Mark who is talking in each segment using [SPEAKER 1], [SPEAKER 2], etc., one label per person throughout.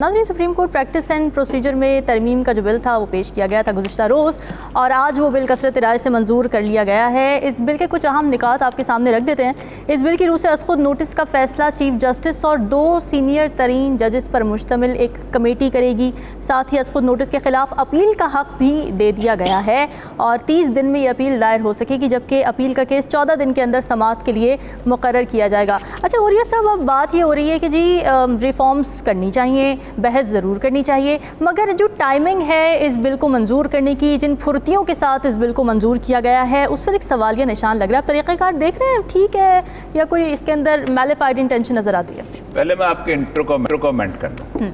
[SPEAKER 1] नाज़रीन, supreme court practice and procedure में तरमीम का जो बिल था वो पेश किया गया था गुज़िश्ता रोज़, और आज वो बिल कसरत राय से मंजूर कर लिया गया है। इस बिल के कुछ अहम निकात आपके सामने रख देते हैं। इस बिल की रूह से खुद नोटिस का फैसला चीफ जस्टिस और 2 सीनियर तरीन जजेस पर मुश्तमिल एक कमेटी करेगी। साथ ही खुद नोटिस के खिलाफ अपील का हक भी दे दिया गया है और 30 दिन में ये अपील दायर हो सकेगी, जबकि अपील का केस 14 दिन के अंदर समाअत के लिए मुकर्रर किया जाएगा। अच्छा, और ये सब अब बात ये हो रही है कि जी रिफॉर्म्स करनी चाहिए, बहस ज़रूर करनी चाहिए, मगर जो टाइमिंग है इस बिल को मंजूर करने की, जिन फुर्तियों के साथ इस बिल को मंजूर किया गया है, उस पर एक सवालिया निशान लग रहा है। तरीक़ाकार देख रहे हैं ठीक है या कोई इसके अंदर मैलिफाइड इंटेंशन नज़र आती है?
[SPEAKER 2] पहले मैं आपके इंट्रो को कमेंट कर दूं।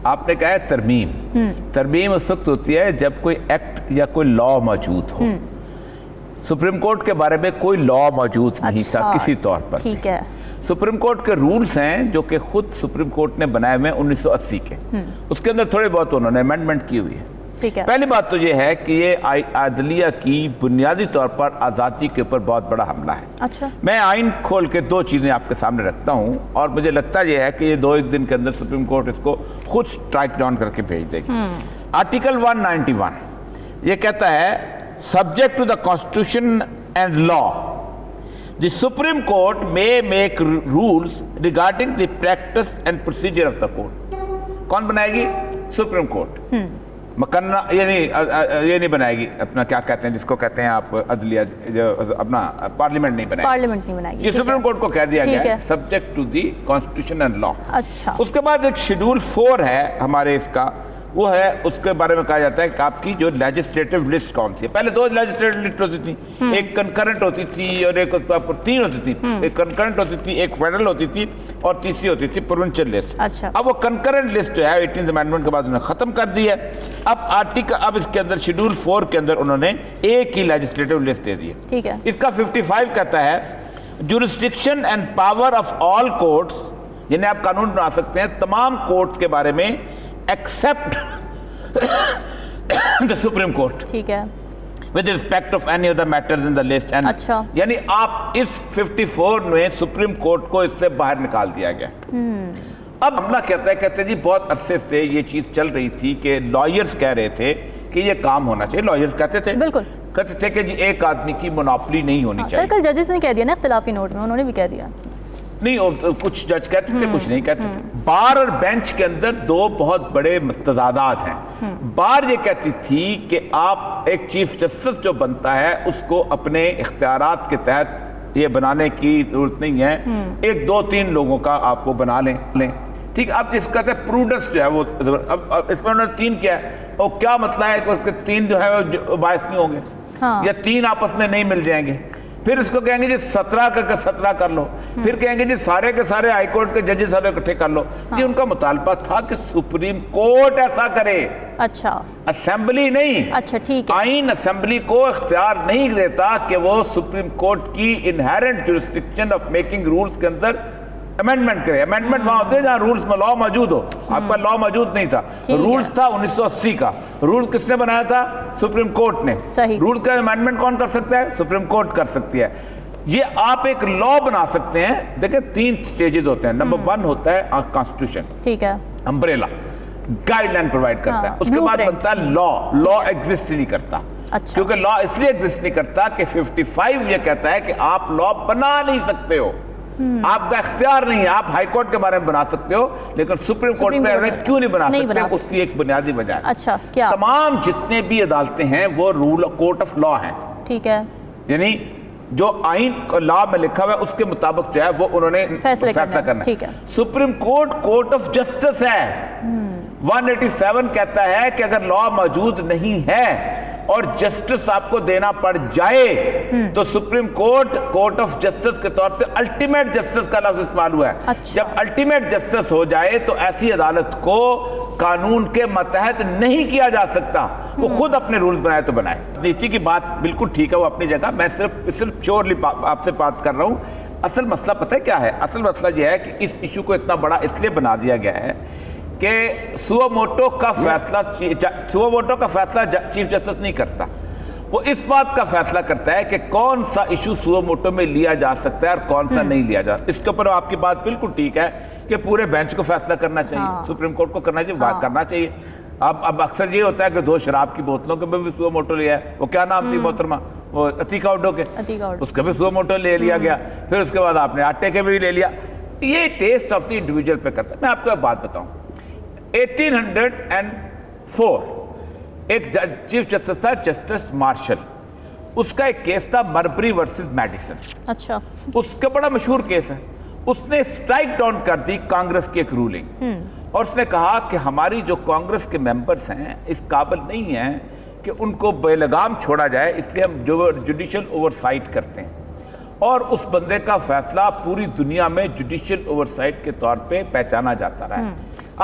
[SPEAKER 2] आपने कहा है तरमीम उस वक्त होती है जब कोई एक्ट या कोई लॉ मौजूद हो। सुप्रीम कोर्ट के बारे में कोई लॉ मौजूद नहीं था किसी तौर पर।
[SPEAKER 1] ठीक है।
[SPEAKER 2] सुप्रीम कोर्ट के रूल्स हैं जो कि खुद सुप्रीम कोर्ट ने बनाए हुए 1980 के, उसके अंदर थोड़े बहुत उन्होंने अमेंडमेंट की हुई है।
[SPEAKER 1] ठीक है।
[SPEAKER 2] पहली बात तो ये है कि ये अदलिया की बुनियादी तौर पर आज़ादी के ऊपर बहुत बड़ा हमला है।
[SPEAKER 1] अच्छा।
[SPEAKER 2] मैं आइन खोल के 2 चीज़ें आपके सामने रखता हूँ और मुझे लगता यह है कि ये 2-1 दिन के अंदर सुप्रीम कोर्ट इसको खुद स्ट्राइक डाउन करके भेज देगी। आर्टिकल 191 ये कहता है, subject to the constitution and law the Supreme Court may make rules regarding the practice and procedure of the court। कौन बनाएगी? Supreme court. मकन्ना ये नहीं बनाएगी, अपना क्या कहते हैं जिसको कहते हैं आप अदलिया, जो अपना पार्लियामेंट नहीं बनाएगी, ये सुप्रीम कोर्ट को कह दिया गया है, subject to the constitution and law.
[SPEAKER 1] अच्छा।
[SPEAKER 2] उसके बाद एक शेड्यूल 4 है हमारे इसका, वो है, उसके बारे में कहा जाता है कि आपकी जो लेजिस्लेटिव लिस्ट कौन सी है। पहले 2 लेजिस्लेटिव लिस्ट होती थी, एक कंकरेंट होती थी और एक 3 होती थी। एक कंकरेंट होती थी, एक फेडरल होती थी और तीसरी होती थी प्रोविंशियल लिस्ट।
[SPEAKER 1] अच्छा।
[SPEAKER 2] अब वो कंकरेंट लिस्ट जो है 18th अमेंडमेंट के बाद उन्होंने खत्म कर दी है। अब इसके अंदर शेड्यूल 4 के अंदर उन्होंने एक ही लेजिस्लेटिव लिस्ट दे दी है।
[SPEAKER 1] ठीक है।
[SPEAKER 2] इसका 55 कहता है, jurisdiction and power of all courts, जिन्हें आप कानून बना सकते हैं तमाम कोर्ट्स के बारे में, एक्सेप्ट द सुप्रीम कोर्ट।
[SPEAKER 1] ठीक है।
[SPEAKER 2] With respect of any other matters in the list and.
[SPEAKER 1] अच्छा।
[SPEAKER 2] यानी आप इस 54 में सुप्रीम कोर्ट को इससे बाहर निकाल दिया गया। अब हमला कहते हैं जी बहुत अरसे से ये चीज चल रही थी कि लॉयर्स कह रहे थे कि ये काम होना चाहिए। लॉयर्स कहते थे, बिल्कुल कहते थे कि जी एक आदमी की मोनोपोली नहीं होनी चाहिए।
[SPEAKER 1] सर, कल जजेस ने कह दिया ना इख्तिलाफी नोट में, उन्होंने भी कह दिया।
[SPEAKER 2] नहीं, और कुछ जज कहते थे, कुछ नहीं कहते थे। बार और बेंच के अंदर 2 बहुत बड़े तजादात हैं। बार ये कहती थी कि आप एक चीफ जस्टिस जो बनता है उसको अपने इख्तियारात के तहत ये बनाने की जरूरत नहीं है, 1, 2, 3 लोगों का आपको बना लें। ठीक। अब इस कहते हैं प्रूडेंस जो है वो, अब इसमें उन्होंने 3 किया है, और क्या मतलब है कि उसके 3 जो है वो बायस नहीं होंगे। हाँ। या 3 आपस में नहीं मिल जाएंगे। फिर इसको कहेंगे जी 17 का 17 कर लो। फिर कहेंगे जी सारे के सारे हाई कोर्ट के जजेस सारे इकट्ठे कर लो। ये उनका मुतालबा था कि सुप्रीम कोर्ट ऐसा करे। अच्छा। असेंबली नहीं। अच्छा, ठीक है। आइन असेंबली को इख्तियार नहीं देता कि वो सुप्रीम कोर्ट की inherent jurisdiction of making rules के अंदर अमेंडमेंट करे। अमेंडमेंट वहां होते हैं जहां रूल्स में लॉ मौजूद हो। आपका लॉ मौजूद नहीं था, रूल्स था 1980 का। रूल किसने बनाया था? सुप्रीम कोर्ट ने। रूल का अमेंडमेंट कौन कर सकता है? सुप्रीम कोर्ट कर सकती है। ये आप एक लॉ बना सकते हैं। देखिए 3 स्टेजेस होते हैं। नंबर 1 होता है कॉन्स्टिट्यूशन, ठीक है, अम्ब्रेला गाइडलाइन प्रोवाइड करता है। उसके बाद बनता है लॉ। लॉ एग्जिस्ट नहीं करता। अच्छा। क्योंकि लॉ इसलिए एग्जिस्ट नहीं करता कि 55 ये कहता है कि आप लॉ बना नहीं सकते हो, आपका इख्तियार नहीं है। आप हाई कोर्ट के बारे में बना सकते हो, लेकिन सुप्रीम कोर्ट में क्यों नहीं बना सकते? उसकी एक बुनियादी वजह है। अच्छा, क्या? तमाम जितने भी अदालतें हैं वो रूल कोर्ट ऑफ लॉ हैं। ठीक है। यानी जो आइन लॉ में लिखा हुआ है उसके मुताबिक जो है वो उन्होंने फैसला करना है। Supreme court court of justice है। 187 कहता है कि अगर लॉ मौजूद नहीं है और जस्टिस आपको देना पड़ जाए तो supreme court court of justice के तौर पे अल्टीमेट जस्टिस का लफ्ज इस्तेमाल हुआ है। अच्छा। जब अल्टीमेट जस्टिस हो जाए तो ऐसी अदालत को कानून के मतहत नहीं किया जा सकता। वो खुद अपने रूल्स बनाए तो बनाए। नीति की बात बिल्कुल ठीक है, वो अपनी जगह। मैं सिर्फ श्योरली आपसे बात कर रहा हूँ। असल मसला पता है क्या है? असल मसला यह है कि इस इशू को इतना बड़ा इसलिए बना दिया गया है कि सुओ मोटो का फैसला चीफ जस्टिस नहीं करता। وہ اس بات کا فیصلہ کرتا ہے کہ کون سا ایشو سو موٹو میں لیا جا سکتا ہے اور کون سا نہیں لیا جا سکتا. اس کے اوپر آپ کی بات بالکل ٹھیک ہے کہ پورے بینچ کو فیصلہ کرنا چاہیے, سپریم کورٹ کو کرنا چاہیے, کرنا چاہیے. اب اکثر یہ ہوتا ہے کہ 2 شراب کی بوتلوں کے بھی سو موٹو لیا ہے. وہ کیا نام تھی محترمہ, وہ عتیقہ اوڈو کے, اس کا بھی سو موٹو لے لیا گیا. پھر اس کے بعد آپ نے آٹے کے بھی لے لیا. یہ ٹیسٹ آف دی انڈیویجول پہ کرتا ہے. میں آپ کو ایک بات بتاؤں, 1804 ایک چیف جسٹس تھا, جسٹس مارشل. اس کا ایک کیس تھا مربری ورسز میڈیسن.
[SPEAKER 1] اچھا,
[SPEAKER 2] اس کا بڑا مشہور کیس ہے. اس نے اسٹرائک ڈاؤن کر دی کانگریس کی ایک رولنگ, اور اس نے کہا کہ ہماری جو کانگریس کے ممبرز ہیں اس قابل نہیں ہیں کہ ان کو بے لگام چھوڑا جائے, اس لیے ہم جو جوڈیشل اوورسائٹ کرتے ہیں. اور اس بندے کا فیصلہ پوری دنیا میں جوڈیشل اوورسائٹ کے طور پہ پہچانا جاتا رہا ہے.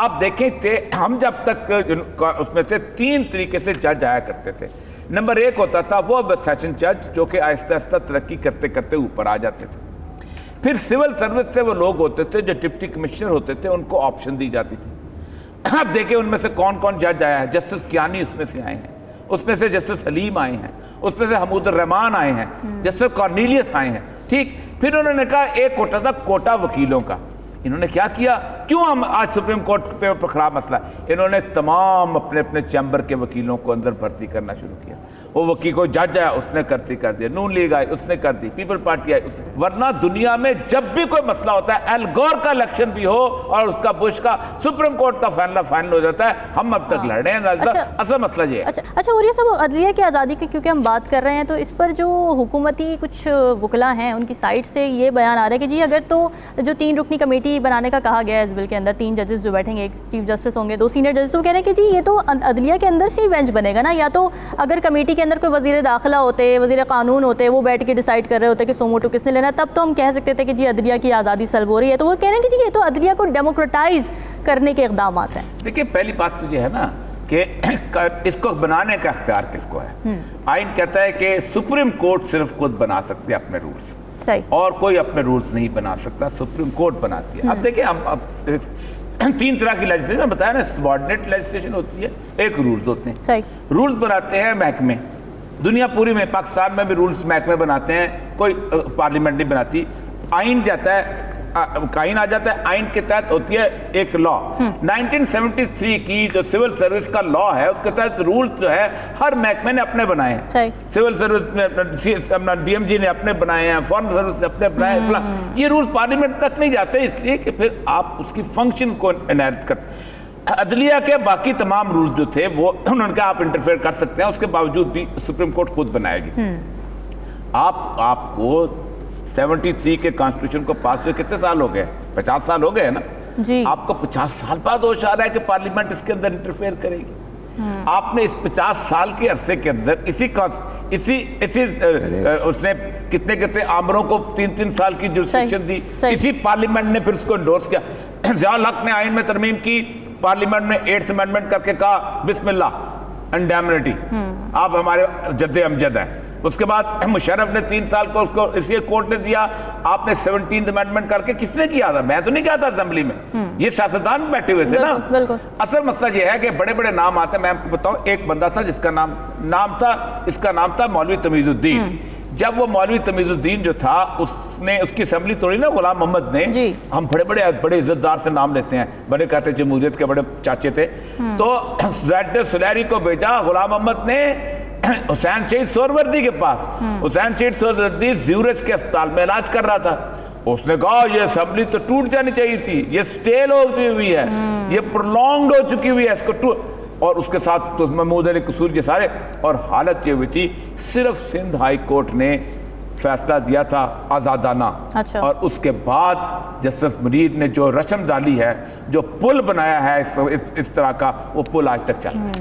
[SPEAKER 2] آپ دیکھیں ہم جب تک اس میں سے 3 طریقے سے جج آیا کرتے تھے. نمبر 1 ہوتا تھا وہ سیشن جج جو کہ آہستہ آہستہ ترقی کرتے کرتے اوپر آ جاتے تھے. پھر سول سروس سے وہ لوگ ہوتے تھے جو ڈپٹی کمشنر ہوتے تھے, ان کو آپشن دی جاتی تھی. اب دیکھیں ان میں سے کون کون جج آیا ہے. جسٹس کیانی اس میں سے آئے ہیں, اس میں سے جسٹس حلیم آئے ہیں, اس میں سے حمود الرحمان آئے ہیں, جسٹس کارنیلیس آئے ہیں. ٹھیک, پھر انہوں نے کہا ایک کوٹا تھا کوٹا وکیلوں کا. انہوں نے کیا کیا, کیوں ہم آج سپریم کورٹ پہ خراب مسئلہ, انہوں نے تمام اپنے اپنے چیمبر کے وکیلوں کو اندر بھرتی کرنا شروع کیا. وہ وکیل کو جج آیا اس نے کرتی کر دیا, نون لیگ آئی اس نے کر دی, پیپل پارٹی آئی اس نے. ورنہ دنیا میں جب بھی کوئی مسئلہ ہوتا ہے, ایل گور کا الیکشن بھی ہو اور اس کا بش کا, سپریم کورٹ کا فائنل ہو جاتا ہے. ہم اب تک لڑ رہے ہیں, اصل مسئلہ یہ ہے.
[SPEAKER 1] اچھا عوریہ صاحب, عدلیہ کی آزادی کی کیونکہ ہم بات کر رہے ہیں تو اس پر جو حکومتی کچھ وکلاء ہیں ان کی سائٹ سے یہ بیان آ رہا ہے کہ جی اگر تو جو 3 رکنی کمیٹی بنانے کا کہا گیا ہے اس بل کے اندر, 3 ججز جو بیٹھیں گے, ایک چیف جسٹس ہوں گے, 2 سینئر ججز, وہ کہہ رہے ہیں کہ جی یہ تو عدلیہ کے اندر سے ہی بینچ بنے گا نا. یا تو اگر کمیٹی کے اندر کوئی وزیر داخلہ ہوتے, وزیر قانون ہوتے, وہ بیٹھ کے ڈیسائیڈ کر رہے ہوتے کہ سو موٹو کس نے لینا ہے, تب تو ہم کہہ سکتے تھے کہ جی عدلیہ کی آزادی سلب ہو رہی ہے. تو وہ کہہ رہے ہیں کہ جی یہ تو عدلیہ کو ڈیموکریٹائز کرنے کے اقدامات ہیں.
[SPEAKER 2] دیکھیں پہلی بات تو یہ ہے نا کہ اس کو بنانے کا اختیار کس کو ہے. آئین کہتا ہے کہ سپریم کورٹ صرف خود بنا سکتے ہیں اپنے رولز, اور کوئی اپنے رولز نہیں بنا سکتا, سپریم کورٹ بناتی ہے. اب دیکھیں ہم 3 طرح کی لیجسلیشن میں بتایا نا, سبارڈینیٹ لیجسلیشن ہوتی ہے, ایک رولز ہوتے ہیں. رولز بناتے ہیں محکمے, دنیا پوری میں, پاکستان میں بھی رولز محکمے بناتے ہیں, کوئی پارلیمنٹ نہیں بناتی. آئین جاتا ہے, آئین آ جاتا ہے, آئین کے تحت ہوتی ہے ایک لا. 1973 کی جو سول سروس کا لا ہے اس کے تحت رولز جو ہے ہر محکمے نے اپنے بنائے ہیں. سول سروس میں ڈی ایم جی نے اپنے بنائے ہیں, فارن سروس نے اپنے بنائے ہیں. یہ رولز پارلیمنٹ تک نہیں جاتے, اس لیے کہ پھر آپ اس کی فنکشن کو انہیرٹ کرتے. عدلیہ کے باقی تمام رولز جو تھے وہ انہوں نے کہا آپ انٹرفیئر کر سکتے ہیں, اس کے باوجود بھی سپریم کورٹ خود بنائے گی. آپ کو 73 کے کانسٹیٹیوشن کو پاس ہوئے کتنے سال ہو گئے, 50 سال ہو گئے نا جی. آپ کو 50 سال بعد ہوش آ رہا ہے کہ پارلیمنٹ اس کے اندر انٹرفیئر کرے گی. آپ نے اس 50 سال کے عرصے کے اندر اس نے کتنے آمروں کو 3 سال کی جورسڈکشن دی, اسی پارلیمنٹ نے پھر اس کو انڈورس کیا. ضیاء الحق نے آئین میں ترمیم کی, پارلیمنٹ نے 8th امینڈمنٹ کر کے کہا بسم اللہ انڈیمنیٹی, آپ ہمارے جد امجد ہیں. اس کے بعد مشرف نے 3 سال کو اس کو اس لیے کورٹ نے دیا, آپ نے 17th امینڈمنٹ کر کے, کس نے کیا تھا, میں تو نہیں کیا تھا اسمبلی میں, یہ سیاستدان بیٹھے ہوئے تھے نا. اصل مسئلہ یہ ہے کہ بڑے بڑے نام آتے ہیں. میں آپ کو بتاؤں, ایک بندہ تھا جس کا نام تھا مولوی تمیز الدین. جب وہ مولوی تمیز الدین جو تھا اس کی اسمبلی توڑی نا غلام محمد نے, ہم بڑے عزت دار سے نام لیتے ہیں, بڑے کہتے ہیں جمہوریت کے بڑے چاچے تھے, تو سلیری کو بھیجا. غلام محمد نے حسین شہید سہروردی کے پاس, حسین شہید سہروردی زیورج کے اسپتال میں علاج کر رہا تھا. اس نے کہا یہ اسمبلی تو ٹوٹ جانی چاہیے تھی, یہ سٹیل ہو چکی ہوئی ہے, یہ پرولونگڈ ہو چکی ہوئی ہے, اس کو اور اس کے ساتھ محمود علی قصور کے سارے. اور حالت یہ ہوئی تھی, صرف سندھ ہائی کورٹ نے فیصلہ دیا تھا آزادانہ, اور اس کے بعد جسٹس منیر نے جو رسم ڈالی ہے, جو پل بنایا ہے اس طرح کا, وہ پل آج تک چل رہا ہے.